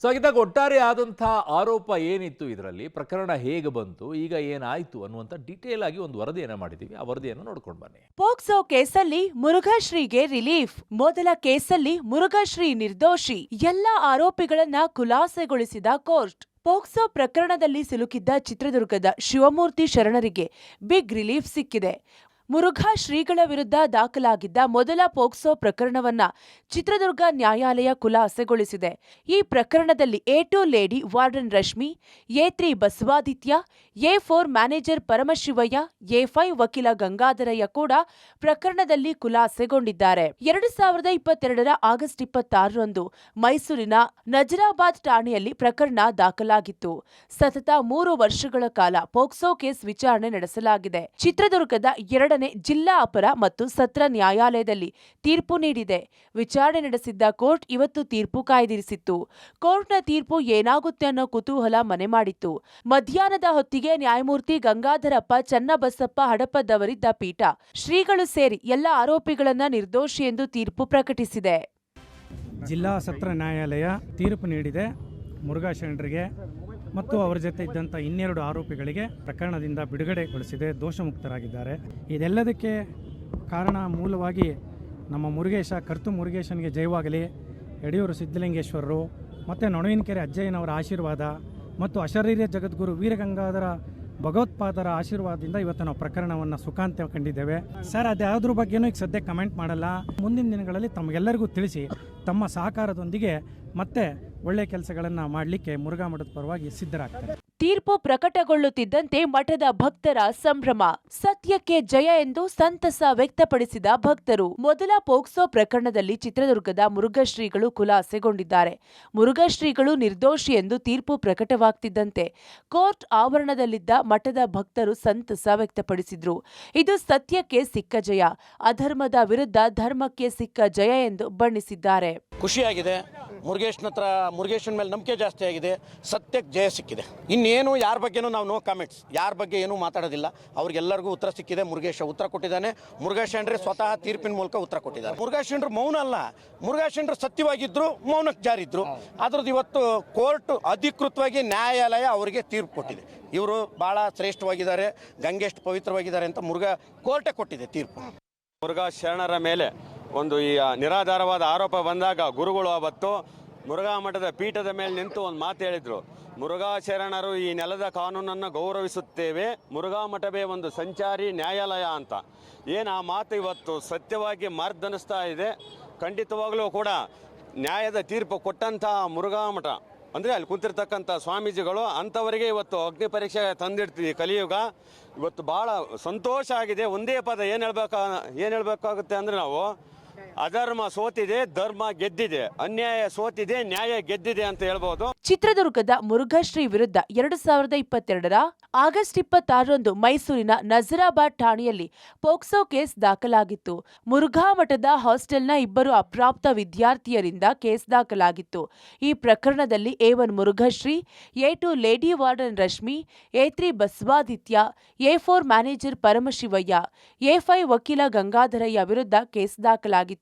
So ಹಾಗಿದ್ದಾಗ ಒಟ್ಟಾರೆ ಆದಂತಹ ಆರೋಪ ಏನಿತ್ತು, ಇದರಲ್ಲಿ ಪ್ರಕರಣ ಹೇಗೆ ಬಂತು, ಈಗ ಏನಾಯ್ತು ಅನ್ನುವಂಥ ಡೀಟೇಲ್ ಆಗಿ ಒಂದು ವರದಿಯನ್ನ ಮಾಡಿದ್ದೀವಿ. ಆ ವರದಿಯನ್ನು ನೋಡ್ಕೊಂಡು ಬನ್ನಿ. ಪೋಕ್ಸೋ ಕೇಸಲ್ಲಿ ಮುರುಘಾಶ್ರೀಗೆ ರಿಲೀಫ್. ಮೊದಲ ಕೇಸಲ್ಲಿ ಮುರುಘಾಶ್ರೀ ನಿರ್ದೋಷಿ. ಎಲ್ಲ ಆರೋಪಿಗಳನ್ನ ಖುಲಾಸೆಗೊಳಿಸಿದ ಕೋರ್ಟ್. ಪೋಕ್ಸೋ ಪ್ರಕರಣದಲ್ಲಿ ಸಿಲುಕಿದ್ದ ಚಿತ್ರದುರ್ಗದ ಶಿವಮೂರ್ತಿ ಶರಣರಿಗೆ ಬಿಗ್ ರಿಲೀಫ್ ಸಿಕ್ಕಿದೆ. ಮುರುಘಾ ಶ್ರೀಗಳ ವಿರುದ್ಧ ದಾಖಲಾಗಿದ್ದ ಮೊದಲ ಪೋಕ್ಸೋ ಪ್ರಕರಣವನ್ನ ಚಿತ್ರದುರ್ಗ ನ್ಯಾಯಾಲಯ ಖುಲಾಸೆಗೊಳಿಸಿದೆ. ಈ ಪ್ರಕರಣದಲ್ಲಿ A2 lady warden Rashmi, A3 Basavaditya, A4 manager Paramashivaiah, A5 ವಕೀಲ ಗಂಗಾಧರಯ್ಯ ಕೂಡ ಪ್ರಕರಣದಲ್ಲಿ ಖುಲಾಸೆಗೊಂಡಿದ್ದಾರೆ. 2022 ಆಗಸ್ಟ್ 26ರಂದು ಮೈಸೂರಿನ ನಜರಾಬಾದ್ ಠಾಣೆಯಲ್ಲಿ ಪ್ರಕರಣ ದಾಖಲಾಗಿತ್ತು. ಸತತ 3 ವರ್ಷಗಳ ಕಾಲ ಪೋಕ್ಸೋ ಕೇಸ್ ವಿಚಾರಣೆ ನಡೆಸಲಾಗಿದೆ. ಚಿತ್ರದುರ್ಗದ 2ನೇ ಜಿಲ್ಲಾ ಅಪರ ಮತ್ತು ಸತ್ರ ನ್ಯಾಯಾಲಯದಲ್ಲಿ ತೀರ್ಪು ನೀಡಿದೆ. ವಿಚಾರಣೆ ನಡೆಸಿದ್ದ ಕೋರ್ಟ್ ಇವತ್ತು ತೀರ್ಪು ಕಾಯ್ದಿರಿಸಿತ್ತು. ಕೋರ್ಟ್ನ ತೀರ್ಪು ಏನಾಗುತ್ತೆ ಅನ್ನೋ ಕುತೂಹಲ ಮನೆ ಮಾಡಿತ್ತು. ಮಧ್ಯಾಹ್ನದ ಹೊತ್ತಿಗೆ ನ್ಯಾಯಮೂರ್ತಿ ಗಂಗಾಧರಪ್ಪ ಚನ್ನಬಸಪ್ಪ ಹಡಪದವರಿದ್ದ ಪೀಠ ಶ್ರೀಗಳು ಸೇರಿ ಎಲ್ಲ ಆರೋಪಿಗಳನ್ನ ನಿರ್ದೋಷಿ ಎಂದು ತೀರ್ಪು ಪ್ರಕಟಿಸಿದೆ. ಜಿಲ್ಲಾ ಸತ್ರ ನ್ಯಾಯಾಲಯ ತೀರ್ಪು ನೀಡಿದೆ. ಮುರುಘಾ ಶರಣರಿಗೆ ಮತ್ತು ಅವರ ಜೊತೆ ಇದ್ದಂಥ 12 ಆರೋಪಿಗಳಿಗೆ ಪ್ರಕರಣದಿಂದ ಬಿಡುಗಡೆಗೊಳಿಸಿದೆ. ದೋಷಮುಕ್ತರಾಗಿದ್ದಾರೆ. ಇದೆಲ್ಲದಕ್ಕೆ ಕಾರಣ ಮೂಲವಾಗಿ ನಮ್ಮ ಮುರುಗೇಶ, ಕರ್ತು ಮುರುಗೇಶನಿಗೆ ಜಯವಾಗಲಿ, ಯಡಿಯೂರು ಸಿದ್ಧಲಿಂಗೇಶ್ವರರು ಮತ್ತು ನೊಣವಿನಕೆರೆ ಅಜ್ಜಯ್ಯನವರ ಆಶೀರ್ವಾದ ಮತ್ತು ಅಶರೀರ ಜಗದ್ಗುರು ವೀರಗಂಗಾಧರ ಭಗವತ್ಪಾದರ ಆಶೀರ್ವಾದದಿಂದ ಇವತ್ತು ನಾವು ಪ್ರಕರಣವನ್ನು ಸುಖಾಂತ್ಯ ಕಂಡಿದ್ದೇವೆ. ಸರ್, ಅದ್ಯಾವುದ್ರ ಬಗ್ಗೆನೂ ಈಗ ಸದ್ಯ ಕಮೆಂಟ್ ಮಾಡಲ್ಲ. ಮುಂದಿನ ದಿನಗಳಲ್ಲಿ ತಮಗೆಲ್ಲರಿಗೂ ತಿಳಿಸಿ ತಮ್ಮ ಸಹಕಾರದೊಂದಿಗೆ ಮತ್ತೆ ಒಳ್ಳೆಯ ಕೆಲಸಗಳನ್ನು ಮಾಡಲಿಕ್ಕೆ ಮುರುಘಾ ಮಠದ ಪರವಾಗಿ ಸಿದ್ಧರಾಗ್ತಾರೆ. ತೀರ್ಪು ಪ್ರಕಟಗೊಳ್ಳುತ್ತಿದ್ದಂತೆ ಮಠದ ಭಕ್ತರ ಸಂಭ್ರಮ. ಸತ್ಯಕ್ಕೆ ಜಯ ಎಂದು ಸಂತಸ ವ್ಯಕ್ತಪಡಿಸಿದ ಭಕ್ತರು. ಮೊದಲ ಪೋಕ್ಸೋ ಪ್ರಕರಣದಲ್ಲಿ ಚಿತ್ರದುರ್ಗದ ಮುರುಘಾಶ್ರೀಗಳು ಖುಲಾಸೆಗೊಂಡಿದ್ದಾರೆ. ಮುರುಘಾಶ್ರೀಗಳು ನಿರ್ದೋಷಿ ಎಂದು ತೀರ್ಪು ಪ್ರಕಟವಾಗ್ತಿದ್ದಂತೆ ಕೋರ್ಟ್ ಆವರಣದಲ್ಲಿದ್ದ ಮಠದ ಭಕ್ತರು ಸಂತಸ ವ್ಯಕ್ತಪಡಿಸಿದ್ರು. ಇದು ಸತ್ಯಕ್ಕೆ ಸಿಕ್ಕ ಜಯ, ಅಧರ್ಮದ ವಿರುದ್ಧ ಧರ್ಮಕ್ಕೆ ಸಿಕ್ಕ ಜಯ ಎಂದು ಬಣ್ಣಿಸಿದ್ದಾರೆ. ಖುಷಿಯಾಗಿದೆ. ಮುರುಗೇಶನ ಮೇಲೆ ನಂಬಿಕೆ ಜಾಸ್ತಿ ಆಗಿದೆ. ಸತ್ಯಕ್ಕೆ ಜಯ ಸಿಕ್ಕಿದೆ. ಇನ್ನೇನು ಯಾರ ಬಗ್ಗೆನೂ ನಾವು ನೋ ಕಾಮೆಂಟ್ಸ್, ಯಾರ ಬಗ್ಗೆ ಏನೂ ಮಾತಾಡೋದಿಲ್ಲ. ಅವ್ರಿಗೆಲ್ಲರಿಗೂ ಉತ್ತರ ಸಿಕ್ಕಿದೆ. ಮುರುಗೇಶ ಉತ್ತರ ಕೊಟ್ಟಿದ್ದಾನೆ. ಮುರುಘಾ ಶರಣರೇ ಸ್ವತಃ ತೀರ್ಪಿನ ಮೂಲಕ ಉತ್ತರ ಕೊಟ್ಟಿದ್ದಾರೆ. ಮುರುಘಾ ಶರಣರು ಮೌನ ಅಲ್ಲ, ಮುರುಘಾ ಶರಣರು ಸತ್ಯವಾಗಿದ್ದರು, ಮೌನಕ್ಕೆ ಜಾರಿದ್ರು. ಅದ್ರದ್ದು ಇವತ್ತು ಕೋರ್ಟ್ ಅಧಿಕೃತವಾಗಿ ನ್ಯಾಯಾಲಯ ಅವರಿಗೆ ತೀರ್ಪು ಕೊಟ್ಟಿದೆ. ಇವರು ಭಾಳ ಶ್ರೇಷ್ಠವಾಗಿದ್ದಾರೆ, ಗಂಗೆಷ್ಟು ಪವಿತ್ರವಾಗಿದ್ದಾರೆ ಅಂತ ಮುರುಘಾ ಕೋರ್ಟೇ ಕೊಟ್ಟಿದೆ ತೀರ್ಪು. ಮುರುಘಾ ಶರಣರ ಮೇಲೆ ಒಂದು ಈ ನಿರಾಧಾರವಾದ ಆರೋಪ ಬಂದಾಗ ಗುರುಗಳು ಅವತ್ತು ಮುರುಘಾ ಮಠದ ಪೀಠದ ಮೇಲೆ ನಿಂತು ಒಂದು ಮಾತು ಹೇಳಿದರು. ಮುರುಘಾ ಶರಣರು ಈ ನೆಲದ ಕಾನೂನನ್ನು ಗೌರವಿಸುತ್ತೇವೆ, ಮುರುಘಾ ಮಠವೇ ಒಂದು ಸಂಚಾರಿ ನ್ಯಾಯಾಲಯ ಅಂತ. ಏನು ಆ ಮಾತು ಇವತ್ತು ಸತ್ಯವಾಗಿ ಮಾರ್ಗದರ್ಶಿಸ್ತಾ ಇದೆ. ಖಂಡಿತವಾಗಲೂ ಕೂಡ ನ್ಯಾಯದ ತೀರ್ಪು ಕೊಟ್ಟಂತಹ ಮುರುಘಾ ಮಠ ಅಂದರೆ ಅಲ್ಲಿ ಕುಂತಿರ್ತಕ್ಕಂಥ ಸ್ವಾಮೀಜಿಗಳು ಅಂಥವರಿಗೆ ಇವತ್ತು ಅಗ್ನಿ ಪರೀಕ್ಷೆ ತಂದಿಡ್ತೀವಿ. ಕಲಿಯುಗ ಇವತ್ತು ಭಾಳ ಸಂತೋಷ ಆಗಿದೆ. ಒಂದೇ ಪದ ಏನು ಹೇಳಬೇಕಾಗುತ್ತೆ ಅಂದರೆ ನಾವು ಅಧರ್ಮ ಸೋತಿದೆ, ಧರ್ಮ ಗೆದ್ದಿದೆ, ಅನ್ಯಾಯ ಸೋತಿದೆ, ನ್ಯಾಯ ಗೆದ್ದಿದೆ ಅಂತ ಹೇಳ್ಬೋದು. ಚಿತ್ರದುರ್ಗದ ಮುರುಘಾಶ್ರೀ ವಿರುದ್ಧ 2022 ಆಗಸ್ಟ್ 26ರಂದು ಮೈಸೂರಿನ ನಜರಾಬಾದ್ ಠಾಣೆಯಲ್ಲಿ ಪೋಕ್ಸೋ ಕೇಸ್ ದಾಖಲಾಗಿತ್ತು. ಮುರುಘಾ ಮಠದ ಹಾಸ್ಟೆಲ್ನ 2 ಅಪ್ರಾಪ್ತ ವಿದ್ಯಾರ್ಥಿಯರಿಂದ ಕೇಸ್ ದಾಖಲಾಗಿತ್ತು. ಈ ಪ್ರಕರಣದಲ್ಲಿ A1 Murughashri, A2 lady warden Rashmi, A3 Basavaditya, A4 manager Paramashivaiah, A5 ವಕೀಲ ಗಂಗಾಧರಯ್ಯ ವಿರುದ್ಧ ಕೇಸ್ ದಾಖಲಾಗಿತ್ತು.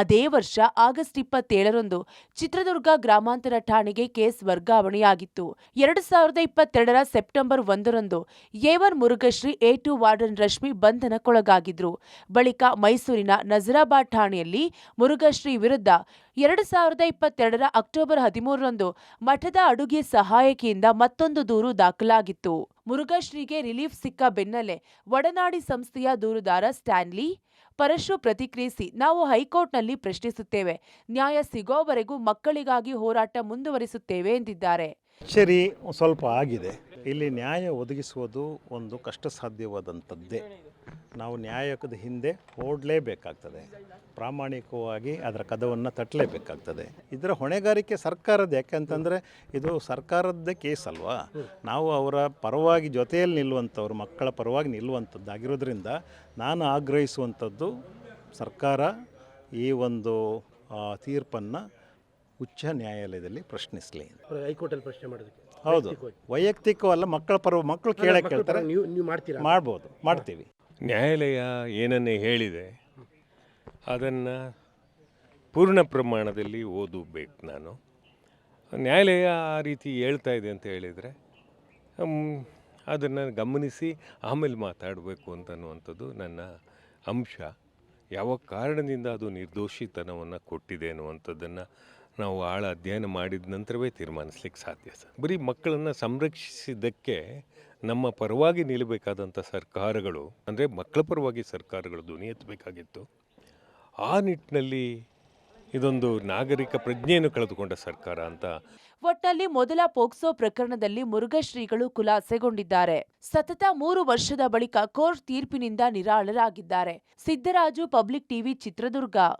ಅದೇ ವರ್ಷ ಆಗಸ್ಟ್ 27ರಂದು ಚಿತ್ರದುರ್ಗ ಗ್ರಾಮಾಂತರ ಠಾಣೆಗೆ ಕೇಸ್ ವರ್ಗಾವಣೆಯಾಗಿತ್ತು. 2022 ಸೆಪ್ಟೆಂಬರ್ 1ರಂದು A1 Murughashri, A2 warden Rashmi ಬಂಧನಕ್ಕೊಳಗಾಗಿದ್ರು. ಬಳಿಕ ಮೈಸೂರಿನ ನಜರಾಬಾದ್ ಠಾಣೆಯಲ್ಲಿ ಮುರುಘಾಶ್ರೀ ವಿರುದ್ಧ 2022 ಅಕ್ಟೋಬರ್ 13ರಂದು ಮಠದ ಅಡುಗೆ ಸಹಾಯಕಿಯಿಂದ ಮತ್ತೊಂದು ದೂರು ದಾಖಲಾಗಿತ್ತು. ಮುರುಘಾಶ್ರೀಗೆ ರಿಲೀಫ್ ಸಿಕ್ಕ ಬೆನ್ನಲ್ಲೇ ಒಡನಾಡಿ ಸಂಸ್ಥೆಯ ದೂರುದಾರ ಸ್ಟ್ಯಾನ್ಲಿ ಪರಶು ಪ್ರತಿಕ್ರಿಯಿಸಿ, ನಾವು ಹೈಕೋರ್ಟ್ನಲ್ಲಿ ಪ್ರಶ್ನಿಸುತ್ತೇವೆ, ನ್ಯಾಯ ಸಿಗೋವರೆಗೂ ಮಕ್ಕಳಿಗಾಗಿ ಹೋರಾಟ ಮುಂದುವರಿಸುತ್ತೇವೆ ಎಂದಿದ್ದಾರೆ. ಸರಿ, ಸ್ವಲ್ಪ ಆಗಿದೆ. ಇಲ್ಲಿ ನ್ಯಾಯ ಒದಗಿಸುವುದು ಒಂದು ಕಷ್ಟ ಸಾಧ್ಯವಾದಂಥದ್ದೇ. ನಾವು ನ್ಯಾಯದ ಹಿಂದೆ ಓಡಲೇಬೇಕಾಗ್ತದೆ, ಪ್ರಾಮಾಣಿಕವಾಗಿ ಅದರ ಕದವನ್ನು ತಟ್ಟಲೇಬೇಕಾಗ್ತದೆ. ಇದರ ಹೊಣೆಗಾರಿಕೆ ಸರ್ಕಾರದ, ಯಾಕೆಂತಂದರೆ ಇದು ಸರ್ಕಾರದ್ದೇ ಕೇಸ್ ಅಲ್ವಾ. ನಾವು ಅವರ ಪರವಾಗಿ ಜೊತೆಯಲ್ಲಿ ನಿಲ್ಲುವಂಥವ್ರು, ಮಕ್ಕಳ ಪರವಾಗಿ ನಿಲ್ಲುವಂಥದ್ದಾಗಿರೋದ್ರಿಂದ ನಾನು ಆಗ್ರಹಿಸುವಂಥದ್ದು ಸರ್ಕಾರ ಈ ಒಂದು ತೀರ್ಪನ್ನು ಉಚ್ಚ ನ್ಯಾಯಾಲಯದಲ್ಲಿ ಪ್ರಶ್ನಿಸಲಿ. ಹೈಕೋರ್ಟಲ್ಲಿ ಪ್ರಶ್ನೆ ಮಾಡೋದಕ್ಕೆ ಹೌದು, ವೈಯಕ್ತಿಕವಲ್ಲ, ಮಕ್ಕಳ ಪರವಾಗಿ ಮಕ್ಕಳು ಕೇಳ್ತಾರೆ, ನೀವು ಮಾಡ್ತೀರಾ? ಮಾಡ್ಬೋದು, ಮಾಡ್ತೀವಿ. ನ್ಯಾಯಾಲಯ ಏನನ್ನೇ ಹೇಳಿದೆ ಅದನ್ನು ಪೂರ್ಣ ಪ್ರಮಾಣದಲ್ಲಿ ಓದಬೇಕು ನಾನು. ನ್ಯಾಯಾಲಯ ಆ ರೀತಿ ಹೇಳ್ತಾ ಇದೆ ಅಂತ ಹೇಳಿದರೆ ಅದನ್ನು ಗಮನಿಸಿ ಆಮೇಲೆ ಮಾತಾಡಬೇಕು ಅಂತನ್ನುವಂಥದ್ದು ನನ್ನ ಅಂಶ. ಯಾವ ಕಾರಣದಿಂದ ಅದು ನಿರ್ದೋಷಿತನವನ್ನು ಕೊಟ್ಟಿದೆ ಅನ್ನುವಂಥದ್ದನ್ನು ನಾವು ಆಳ ಅಧ್ಯಯನ ಮಾಡಿದ ನಂತರವೇ ತೀರ್ಮಾನಿಸ್ಲಿಕ್ಕೆ ಸಾಧ್ಯ ಸರ್. ಬರೀ ಮಕ್ಕಳನ್ನು ಸಂರಕ್ಷಿಸಿದ್ದಕ್ಕೆ ನಮ್ಮ ಪರವಾಗಿ ನಿಲ್ಲಬೇಕಾದಂಥ ಸರ್ಕಾರಗಳು, ಅಂದರೆ ಮಕ್ಕಳ ಪರವಾಗಿ ಸರ್ಕಾರಗಳು ಧ್ವನಿ ಎತ್ತಬೇಕಾಗಿತ್ತು. ಆ ನಿಟ್ಟಿನಲ್ಲಿ ಇದೊಂದು ನಾಗರಿಕ ಪ್ರಜ್ಞೆಯನ್ನು ಕಳೆದುಕೊಂಡ ಸರ್ಕಾರ ಅಂತ. ಒಟ್ನಲ್ಲಿ ಮೊದಲ ಪೋಕ್ಸೋ ಪ್ರಕರಣದಲ್ಲಿ ಮುರುಘಾಶ್ರೀಗಳು ಖುಲಾಸೆಗೊಂಡಿದ್ದಾರೆ. ಸತತ 3 ವರ್ಷದ ಬಳಿಕ ಕೋರ್ಟ್ ತೀರ್ಪಿನಿಂದ ನಿರಾಳರಾಗಿದ್ದಾರೆ. Siddaraju, public TV, Chitradurga.